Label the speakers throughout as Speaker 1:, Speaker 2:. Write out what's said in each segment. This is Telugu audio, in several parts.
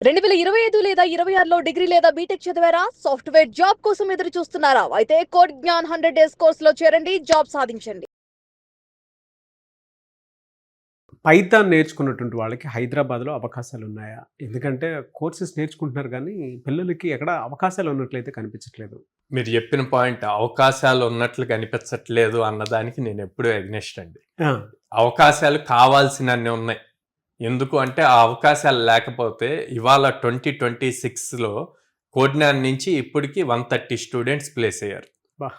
Speaker 1: 2025 లేదా 26లో డిగ్రీ లేదా బీటెక్ చదివారా? సాఫ్ట్‌వేర్ జాబ్ కోసం ఎదురు చూస్తున్నారా? అయితే కోడ్ జ్ఞాన్ 100 డేస్ కోర్సులో చేరండి, జాబ్ సాధించండి.
Speaker 2: పైథాన్ నేర్చుకున్నటువంటి వాళ్ళకి హైదరాబాద్‌లో అవకాశాలున్నాయా? ఎందుకంటే కోర్సెస్ నేర్చుకుంటున్నారు గానీ, పిల్లలకి ఎక్కడ అవకాశాలు ఉన్నట్లయితే కనిపించట్లేదు.
Speaker 3: మీరు చెప్పిన పాయింట్ అవకాశాలు ఉన్నట్లు కనిపించట్లేదు అన్నదానికి నేను ఎప్పుడూ ఎగ్నెస్ట్ అండి.
Speaker 2: ఆ!
Speaker 3: అవకాశాలు కావాల్సినన్ని ఉన్నాయి. ఎందుకు అంటే ఆ అవకాశాలు లేకపోతే ఇవాళ 2026లో కోడ్‌నాన్ నుంచి ఇప్పటికి 130 స్టూడెంట్స్ ప్లేస్ అయ్యారు.
Speaker 2: అబ్బా!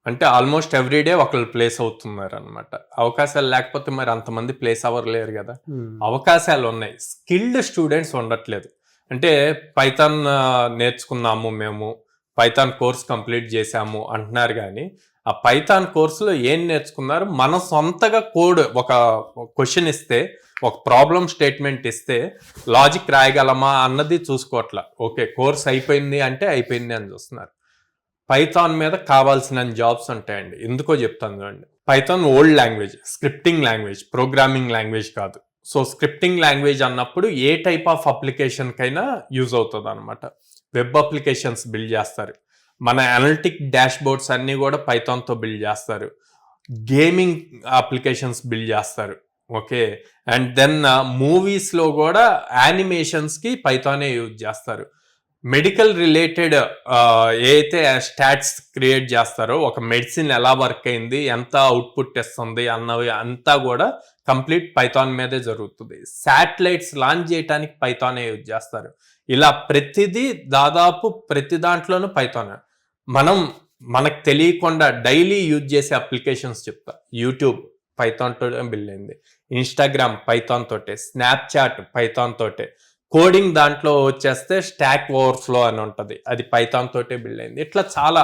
Speaker 3: అంటే ఆల్మోస్ట్ ఎవ్రీడే ఒకళ్ళు ప్లేస్ అవుతున్నారనమాట. అవకాశాలు లేకపోతే మరి అంతమంది ప్లేస్ అవ్వలేరు కదా. అవకాశాలు ఉన్నాయి, స్కిల్డ్ స్టూడెంట్స్ ఉండట్లేదు. అంటే పైథాన్ నేర్చుకున్నాము మేము, పైథాన్ కోర్స్ కంప్లీట్ చేశాము అంటున్నారు కానీ ఆ పైథాన్ కోర్సులో ఏం నేర్చుకున్నారు, మనం సొంతగా కోడ్ ఒక క్వశ్చన్ ఇస్తే, ఒక ప్రాబ్లం స్టేట్మెంట్ ఇస్తే లాజిక్ రాయగలమా అన్నది చూసుకోవట్లా. ఓకే కోర్స్ అయిపోయింది అంటే అయిపోయింది అని చూస్తున్నారు. పైథాన్ మీద కావాల్సిన జాబ్స్ ఉంటాయండి. ఎందుకో చెప్తాను చూడండి. Python old language, scripting language, programming language కాదు. సో స్క్రిప్టింగ్ లాంగ్వేజ్ అన్నప్పుడు ఏ టైప్ ఆఫ్ అప్లికేషన్కైనా యూజ్ అవుతుంది అనమాట. వెబ్ అప్లికేషన్స్ బిల్డ్ చేస్తారు, మన అనలిటిక్ డాష్ బోర్డ్స్ అన్నీ కూడా పైథాన్తో బిల్డ్ చేస్తారు, గేమింగ్ అప్లికేషన్స్ బిల్డ్ చేస్తారు. ఓకే, అండ్ దెన్ మూవీస్లో కూడా యానిమేషన్స్కి పైథానే యూజ్ చేస్తారు. మెడికల్ రిలేటెడ్ ఏదైతే స్టాట్స్ క్రియేట్ చేస్తారో, ఒక మెడిసిన్ ఎలా వర్క్ అయింది, ఎంత అవుట్పుట్ ఇస్తుంది అన్నవి అంతా కూడా కంప్లీట్ పైథాన్ మీదే జరుగుతుంది. శాటిలైట్స్ లాంచ్ చేయడానికి పైథానే యూజ్ చేస్తారు. ఇలా ప్రతిదీ దాదాపు ప్రతి దాంట్లోనూ పైథాన్. మనకు తెలియకుండా డైలీ యూజ్ చేసే అప్లికేషన్స్ చెప్తా. యూట్యూబ్ పైథాన్ తోటే బిల్డ్ అయింది, ఇన్స్టాగ్రామ్ పైథాన్ తోటే, స్నాప్చాట్ పైథాన్ తోటే, కోడింగ్ దాంట్లో వచ్చేస్తే స్టాక్ ఓవర్ఫ్లో అని ఉంటుంది, అది పైథాన్ తోటే బిల్డ్ అయింది. ఇట్లా చాలా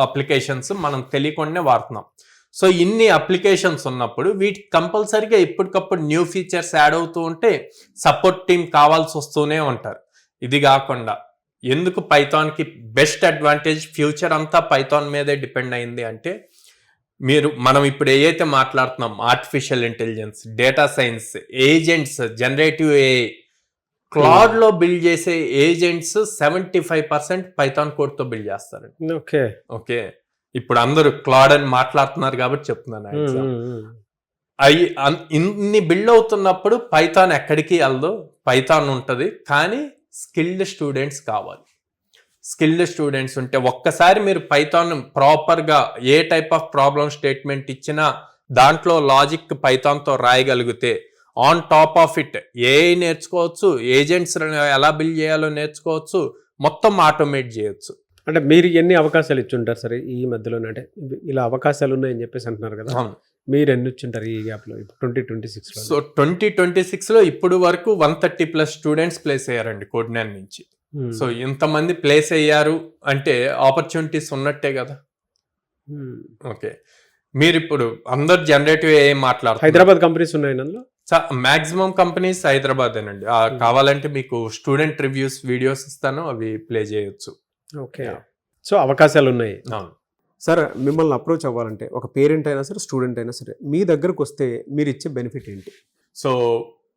Speaker 3: అప్లికేషన్స్ మనం తెలియకుండానే వాడుతున్నాం. సో ఇన్ని అప్లికేషన్స్ ఉన్నప్పుడు వీటికి కంపల్సరీగా ఇప్పటికప్పుడు న్యూ ఫీచర్స్ యాడ్ అవుతూ ఉంటే సపోర్ట్ టీం కావాల్సి వస్తూనే ఉంటారు. ఇది కాకుండా ఎందుకు పైథాన్కి బెస్ట్ అడ్వాంటేజ్, ఫ్యూచర్ అంతా పైథాన్ మీదే డిపెండ్ అయింది అంటే, మనం ఇప్పుడు ఏదైతే మాట్లాడుతున్నాం artificial intelligence, data science, agents, generative AI, Claude లో బిల్డ్ చేసే ఏజెంట్స్ 75% పైథాన్ కోడ్ తో బిల్డ్ చేస్తారండి.
Speaker 2: ఓకే
Speaker 3: ఓకే, ఇప్పుడు అందరూ క్లాడ్ అని మాట్లాడుతున్నారు కాబట్టి చెప్తున్నాను. అవి ఇన్ని బిల్డ్ అవుతున్నప్పుడు పైథాన్ ఎక్కడికి వెళ్ళదు, పైథాన్ ఉంటుంది. కానీ స్కిల్డ్ స్టూడెంట్స్ కావాలి. స్కిల్డ్ స్టూడెంట్స్ ఉంటే ఒక్కసారి మీరు పైథాన్ ప్రాపర్గా a type of problem statement ఇచ్చినా దాంట్లో లాజిక్ పైథాన్తో రాయగలిగితే, on top of it AI నేర్చుకోవచ్చు, ఏజెంట్స్ ఎలా బిల్డ్ చేయాలో నేర్చుకోవచ్చు, మొత్తం ఆటోమేట్ చేయొచ్చు.
Speaker 2: అంటే మీరు ఎన్ని అవకాశాలు ఇచ్చుంటారు సరే ఈ మధ్యలోనే? అంటే ఇలా అవకాశాలు ఉన్నాయని చెప్పేసి అంటున్నారు కదా, మీరు ఎన్ని ఇచ్చుంటారు ఈ గ్యాప్లో 2026లో?
Speaker 3: సో 2026లో ఇప్పుడు వరకు 130+ స్టూడెంట్స్ ప్లేస్ అయ్యారండి కోడ్‌నాన్ నుంచి. సో ఇంతమంది ప్లేస్ అయ్యారు అంటే ఆపర్చునిటీస్ ఉన్నట్టే కదా. ఓకే, మీరు ఇప్పుడు అందరు జనరేటివ్ ఏఐ మాట్లాడుతున్నారు.
Speaker 2: హైదరాబాద్ కంపెనీస్ ఉన్నాయి అందులో?
Speaker 3: మాక్సిమం కంపెనీస్ హైదరాబాదేనండి. కావాలంటే మీకు స్టూడెంట్ రివ్యూస్ వీడియోస్ ఇస్తాను, అవి ప్లే చేయొచ్చు.
Speaker 2: ఓకే, సో అవకాశాలు ఉన్నాయి. సార్ మిమ్మల్ని అప్రోచ్ అవ్వాలంటే ఒక పేరెంట్ అయినా సరే, స్టూడెంట్ అయినా సరే, మీ దగ్గరకు వస్తే మీరు ఇచ్చే బెనిఫిట్ ఏంటి?
Speaker 3: సో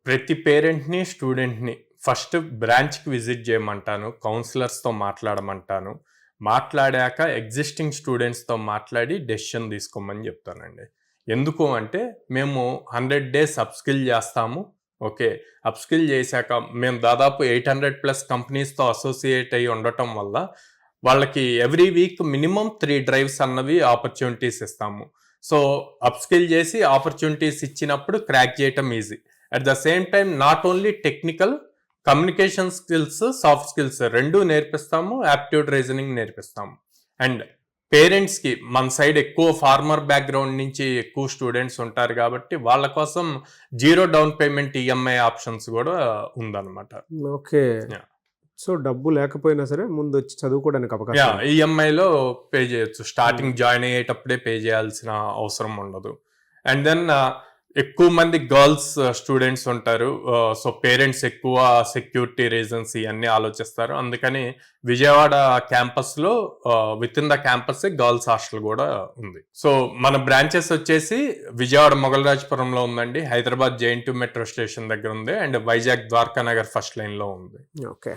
Speaker 3: ప్రతి పేరెంట్ని, స్టూడెంట్ని ఫస్ట్ బ్రాంచ్కి విజిట్ చేయమంటాను, కౌన్సిలర్స్తో మాట్లాడమంటాను. మాట్లాడాక ఎగ్జిస్టింగ్ స్టూడెంట్స్తో మాట్లాడి డెసిషన్ తీసుకోమని చెప్తానండి. ఎందుకు అంటే మేము 100 days అప్స్కిల్ చేస్తాము. ఓకే, అప్స్కిల్ చేశాక మేము దాదాపు 800+ కంపెనీస్తో అసోసియేట్ అయ్యి ఉండటం వల్ల వాళ్ళకి ఎవ్రీ వీక్ మినిమం 3 drives అన్నవి ఆపర్చునిటీస్ ఇస్తాము. సో అప్స్కిల్ చేసి ఆపర్చునిటీస్ ఇచ్చినప్పుడు క్రాక్ చేయటం easy. At the same time not only technical, communication skills, soft skills రెండూ నేర్పిస్తాము, యాప్టిట్యూడ్ రీజనింగ్ నేర్పిస్తాము. అండ్ పేరెంట్స్కి మన సైడ్ ఎక్కువ ఫార్మర్ బ్యాక్గ్రౌండ్ నుంచి ఎక్కువ స్టూడెంట్స్ ఉంటారు కాబట్టి వాళ్ళ కోసం 0 down payment ఈఎంఐ ఆప్షన్స్ కూడా ఉందన్నమాట.
Speaker 2: ఓకే, సో డబ్బు లేకపోయినా సరే ముందు వచ్చి చదువుకోవడానికి అవకాశం,
Speaker 3: ఈఎంఐలో పే చేయొచ్చు. స్టార్టింగ్ జాయిన్ అయ్యేటప్పుడే పే చేయాల్సిన అవసరం ఉండదు. అండ్ దెన్ ఎక్కువ మంది గర్ల్స్ స్టూడెంట్స్ ఉంటారు. సో పేరెంట్స్ ఎక్కువ సెక్యూరిటీ రీజన్స్ ఇవన్నీ ఆలోచిస్తారు. అందుకని విజయవాడ క్యాంపస్ లో with in the campus girls hostel కూడా ఉంది. సో మన బ్రాంచెస్ వచ్చేసి విజయవాడ మొగలరాజపురంలో ఉందండి, హైదరాబాద్ JNT మెట్రో స్టేషన్ దగ్గర ఉంది, and Vizag Dwaraka Nagar first line లో ఉంది.
Speaker 2: ఓకే.